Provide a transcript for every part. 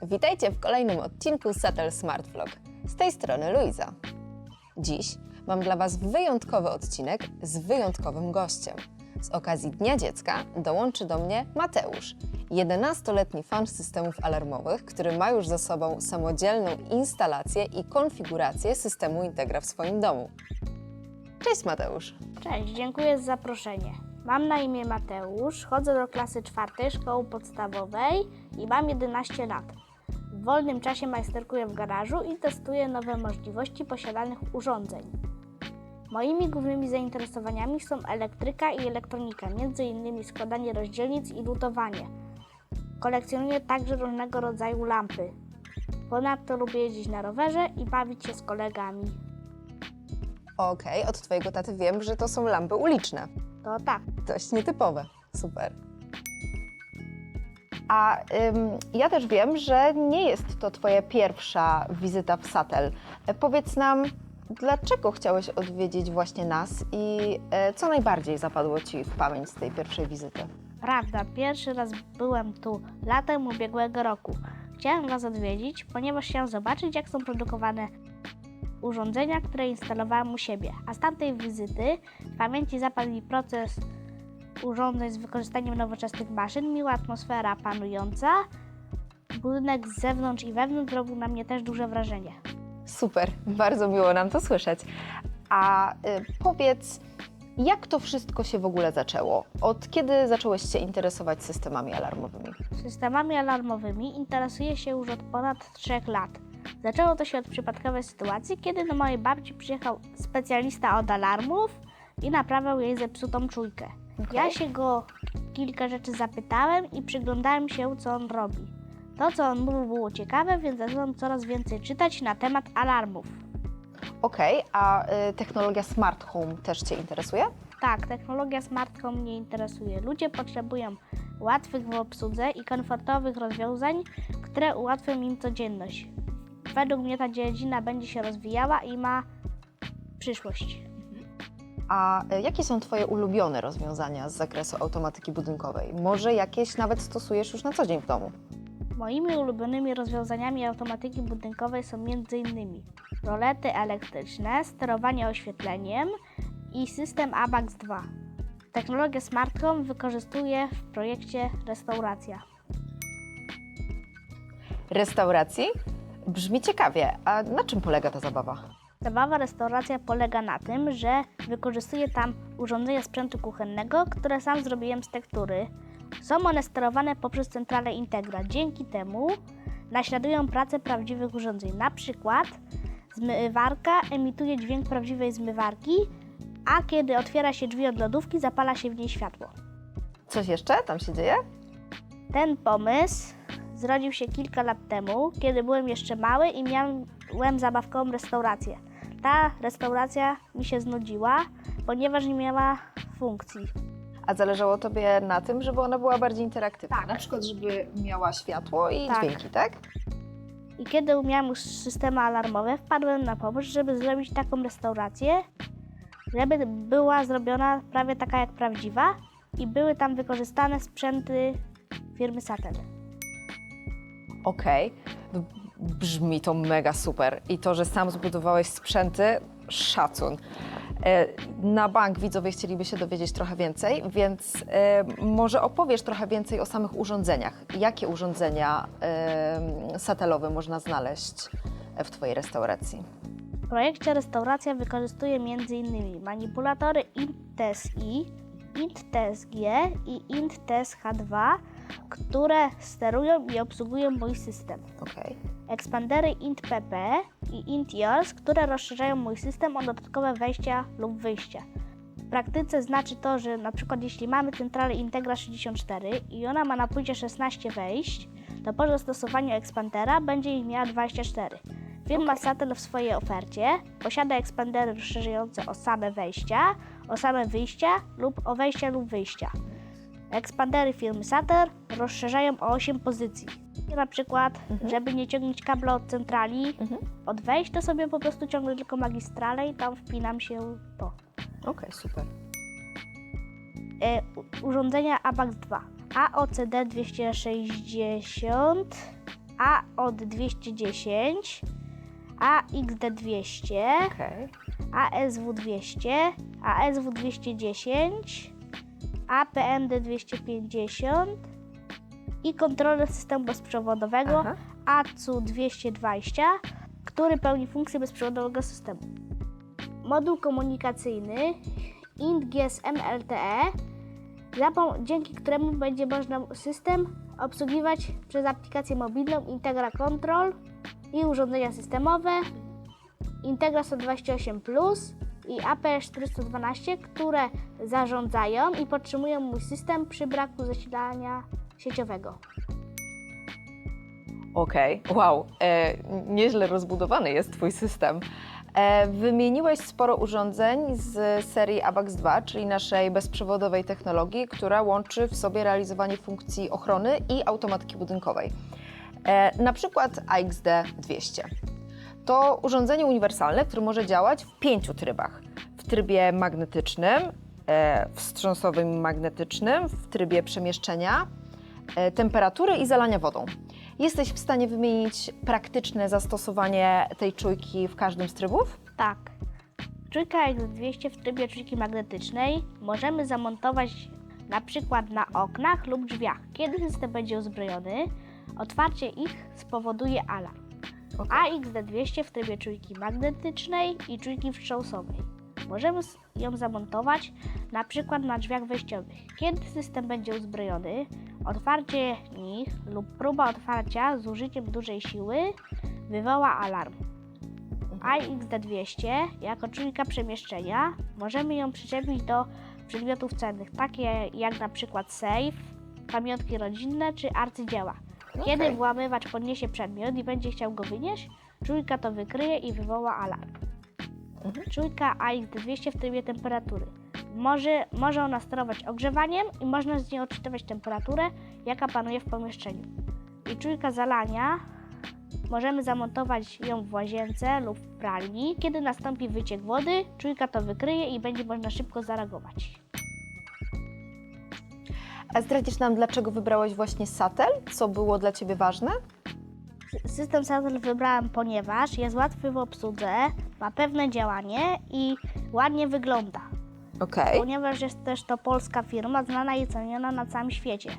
Witajcie w kolejnym odcinku Satel Smart Vlog. Z tej strony Luiza. Dziś mam dla Was wyjątkowy odcinek z wyjątkowym gościem. Z okazji Dnia Dziecka dołączy do mnie Mateusz, 11-letni fan systemów alarmowych, który ma już za sobą samodzielną instalację i konfigurację systemu Integra w swoim domu. Cześć Mateusz! Cześć, dziękuję za zaproszenie. Mam na imię Mateusz, chodzę do klasy 4 szkoły podstawowej i mam 11 lat. W wolnym czasie majsterkuję w garażu i testuję nowe możliwości posiadanych urządzeń. Moimi głównymi zainteresowaniami są elektryka i elektronika, m.in. składanie rozdzielnic i lutowanie. Kolekcjonuję także różnego rodzaju lampy. Ponadto lubię jeździć na rowerze i bawić się z kolegami. Okej, od Twojego taty wiem, że to są lampy uliczne. To tak. Dość nietypowe. Super. A ja też wiem, że nie jest to Twoja pierwsza wizyta w Satel. Powiedz nam, dlaczego chciałeś odwiedzić właśnie nas i co najbardziej zapadło Ci w pamięć z tej pierwszej wizyty? Prawda, pierwszy raz byłem tu latem ubiegłego roku. Chciałem Was odwiedzić, ponieważ chciałem zobaczyć, jak są produkowane urządzenia, które instalowałem u siebie. A z tamtej wizyty w pamięci zapadł mi proces urządzeń z wykorzystaniem nowoczesnych maszyn, miła atmosfera panująca. Budynek z zewnątrz i wewnątrz robił na mnie też duże wrażenie. Super, bardzo miło nam to słyszeć. A powiedz, jak to wszystko się w ogóle zaczęło? Od kiedy zacząłeś się interesować systemami alarmowymi? Systemami alarmowymi interesuję się już od ponad 3 lat. Zaczęło to się od przypadkowej sytuacji, kiedy do mojej babci przyjechał specjalista od alarmów i naprawiał jej zepsutą czujkę. Ja się go kilka rzeczy zapytałem i przyglądałem się, co on robi. To, co on mówił, było ciekawe, więc zacząłem coraz więcej czytać na temat alarmów. Okej, a technologia smart home też Cię interesuje? Tak, technologia smart home mnie interesuje. Ludzie potrzebują łatwych w obsłudze i komfortowych rozwiązań, które ułatwią im codzienność. Według mnie ta dziedzina będzie się rozwijała i ma przyszłość. A jakie są Twoje ulubione rozwiązania z zakresu automatyki budynkowej? Może jakieś nawet stosujesz już na co dzień w domu? Moimi ulubionymi rozwiązaniami automatyki budynkowej są m.in. rolety elektryczne, sterowanie oświetleniem i system ABAX 2. Technologię Smart Home wykorzystuję w projekcie Restauracja. Restauracji? Brzmi ciekawie. A na czym polega ta zabawa? Zabawa Restauracja polega na tym, że wykorzystuję tam urządzenia sprzętu kuchennego, które sam zrobiłem z tektury. Są one sterowane poprzez centralę Integra. Dzięki temu naśladują pracę prawdziwych urządzeń. Na przykład zmywarka emituje dźwięk prawdziwej zmywarki, a kiedy otwiera się drzwi od lodówki, zapala się w niej światło. Coś jeszcze tam się dzieje? Ten pomysł zrodził się kilka lat temu, kiedy byłem jeszcze mały i miałem zabawkową restaurację. Ta restauracja mi się znudziła, ponieważ nie miała funkcji. A zależało Tobie na tym, żeby ona była bardziej interaktywna? Tak. Na przykład, żeby miała światło i Tak. dźwięki, tak? I kiedy miałem już systemy alarmowe, wpadłem na pomysł, żeby zrobić taką restaurację, żeby była zrobiona prawie taka jak prawdziwa i były tam wykorzystane sprzęty firmy Satel. Okej. Brzmi to mega super. I to, że sam zbudowałeś sprzęty, szacun. Na bank widzowie chcieliby się dowiedzieć trochę więcej, więc może opowiesz trochę więcej o samych urządzeniach. Jakie urządzenia satelowe można znaleźć w Twojej restauracji? W projekcie Restauracja wykorzystuje m.in. manipulatory INT-TSI, INT-TSG i INT-TSH2, które sterują i obsługują mój system. Okej. Ekspandery INT-PP i INT-YORS, które rozszerzają mój system o dodatkowe wejścia lub wyjścia. W praktyce znaczy to, że na przykład jeśli mamy centralę Integra 64 i ona ma na płycie 16 wejść, to po zastosowaniu ekspandera będzie ich miała 24. Firma Satel w swojej ofercie posiada ekspandery rozszerzające o same wejścia, o same wyjścia lub o wejścia lub wyjścia. Ekspandery firmy Satel rozszerzają o 8 pozycji. Na przykład, żeby nie ciągnąć kabla od centrali, od wejść, to sobie po prostu ciągnę tylko magistralę i tam wpinam się to. Okej, super. Urządzenia ABAX 2. AOCD 260 AOD210, AXD200, Okej. ASW200, ASW210, APMD250 i kontroler systemu bezprzewodowego Aha. ACU220, który pełni funkcję bezprzewodowego systemu. Moduł komunikacyjny INT GSM LTE, dzięki któremu będzie można system obsługiwać przez aplikację mobilną Integra Control i urządzenia systemowe, Integra 128 Plus i APS 412, które zarządzają i podtrzymują mój system przy braku zasilania sieciowego. Okej, wow, nieźle rozbudowany jest Twój system. Wymieniłeś sporo urządzeń z serii AVAX 2, czyli naszej bezprzewodowej technologii, która łączy w sobie realizowanie funkcji ochrony i automatyki budynkowej. Na przykład AXD200. To urządzenie uniwersalne, które może działać w 5 trybach. W trybie magnetycznym, wstrząsowym magnetycznym, w trybie przemieszczenia, temperatury i zalania wodą. Jesteś w stanie wymienić praktyczne zastosowanie tej czujki w każdym z trybów? Tak. Czujka AX200 w trybie czujki magnetycznej możemy zamontować na przykład na oknach lub drzwiach. Kiedy system będzie uzbrojony, otwarcie ich spowoduje alarm. AXD200 w trybie czujki magnetycznej i czujki wstrząsowej. Możemy ją zamontować na przykład na drzwiach wejściowych. Kiedy system będzie uzbrojony, otwarcie nich lub próba otwarcia z użyciem dużej siły wywoła alarm. AXD200 jako czujka przemieszczenia możemy ją przyczepić do przedmiotów cennych, takie jak na przykład sejf, pamiątki rodzinne czy arcydzieła. Kiedy włamywacz podniesie przedmiot i będzie chciał go wynieść, czujka to wykryje i wywoła alarm. Czujka AXD200 w trybie temperatury. Może ona sterować ogrzewaniem i można z niej odczytywać temperaturę, jaka panuje w pomieszczeniu. I czujka zalania możemy zamontować ją w łazience lub w pralni. Kiedy nastąpi wyciek wody, czujka to wykryje i będzie można szybko zareagować. A zdradzisz nam, dlaczego wybrałeś właśnie Satel? Co było dla Ciebie ważne? System Satel wybrałem, ponieważ jest łatwy w obsłudze, ma pewne działanie i ładnie wygląda. Okej. Ponieważ jest też to polska firma, znana i ceniona na całym świecie.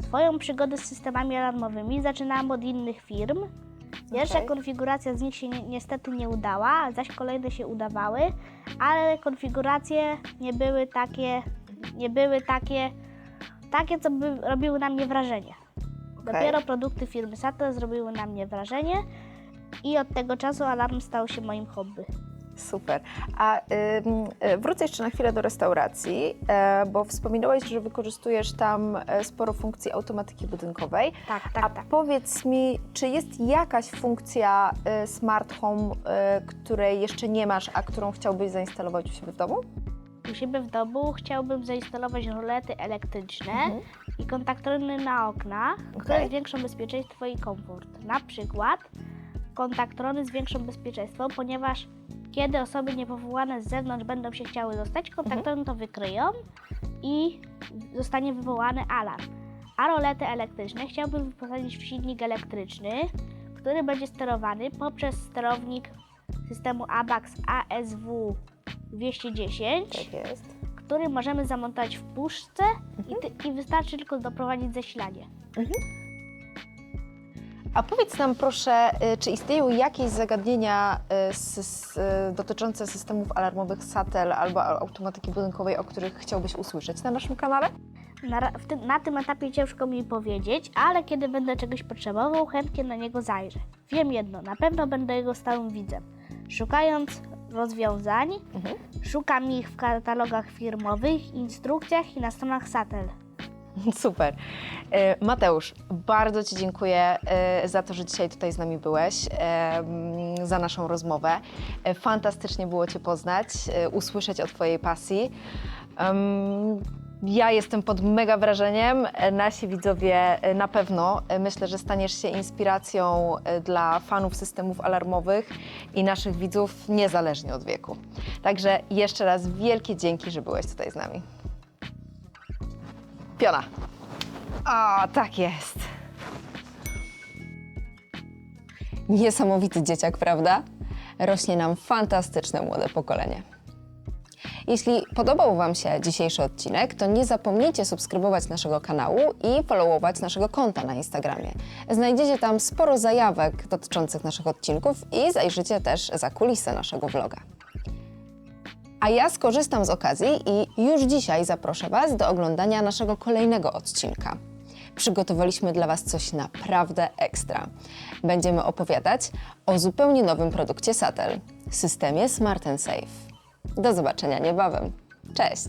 Swoją przygodę z systemami alarmowymi zaczynałam od innych firm. Pierwsza konfiguracja z nich się niestety nie udała, zaś kolejne się udawały, ale konfiguracje nie były takie, co by robiły na mnie wrażenie. Dopiero produkty firmy Satel zrobiły na mnie wrażenie i od tego czasu alarm stał się moim hobby. Super. A wrócę jeszcze na chwilę do restauracji, bo wspominałeś, że wykorzystujesz tam sporo funkcji automatyki budynkowej. Tak. Powiedz mi, czy jest jakaś funkcja Smart Home, której jeszcze nie masz, a którą chciałbyś zainstalować u siebie w domu? U siebie w domu chciałbym zainstalować rolety elektryczne i kontaktory na oknach, które zwiększą bezpieczeństwo i komfort. Na przykład kontaktory zwiększą bezpieczeństwo, ponieważ kiedy osoby niepowołane z zewnątrz będą się chciały dostać, kontaktory to wykryją i zostanie wywołany alarm. A rolety elektryczne chciałbym wyposadzić w silnik elektryczny, który będzie sterowany poprzez sterownik systemu AVAX ASW210, Tak jest. który możemy zamontować w puszce i wystarczy tylko doprowadzić zasilanie. A powiedz nam proszę, czy istnieją jakieś zagadnienia dotyczące systemów alarmowych Satel albo automatyki budynkowej, o których chciałbyś usłyszeć na naszym kanale? Na tym etapie ciężko mi powiedzieć, ale kiedy będę czegoś potrzebował, chętnie na niego zajrzę. Wiem jedno, na pewno będę jego stałym widzem. Szukając rozwiązań, szukam ich w katalogach firmowych, instrukcjach i na stronach Satel. Super. Mateusz, bardzo Ci dziękuję za to, że dzisiaj tutaj z nami byłeś, za naszą rozmowę. Fantastycznie było Cię poznać, usłyszeć o Twojej pasji. Ja jestem pod mega wrażeniem, nasi widzowie na pewno. Myślę, że staniesz się inspiracją dla fanów systemów alarmowych i naszych widzów niezależnie od wieku. Także jeszcze raz wielkie dzięki, że byłeś tutaj z nami. Piona. O, tak jest. Niesamowity dzieciak, prawda? Rośnie nam fantastyczne młode pokolenie. Jeśli podobał Wam się dzisiejszy odcinek, to nie zapomnijcie subskrybować naszego kanału i followować naszego konta na Instagramie. Znajdziecie tam sporo zajawek dotyczących naszych odcinków i zajrzycie też za kulisy naszego vloga. A ja skorzystam z okazji i już dzisiaj zaproszę Was do oglądania naszego kolejnego odcinka. Przygotowaliśmy dla Was coś naprawdę ekstra. Będziemy opowiadać o zupełnie nowym produkcie Satel, systemie Smart & Safe. Do zobaczenia niebawem. Cześć!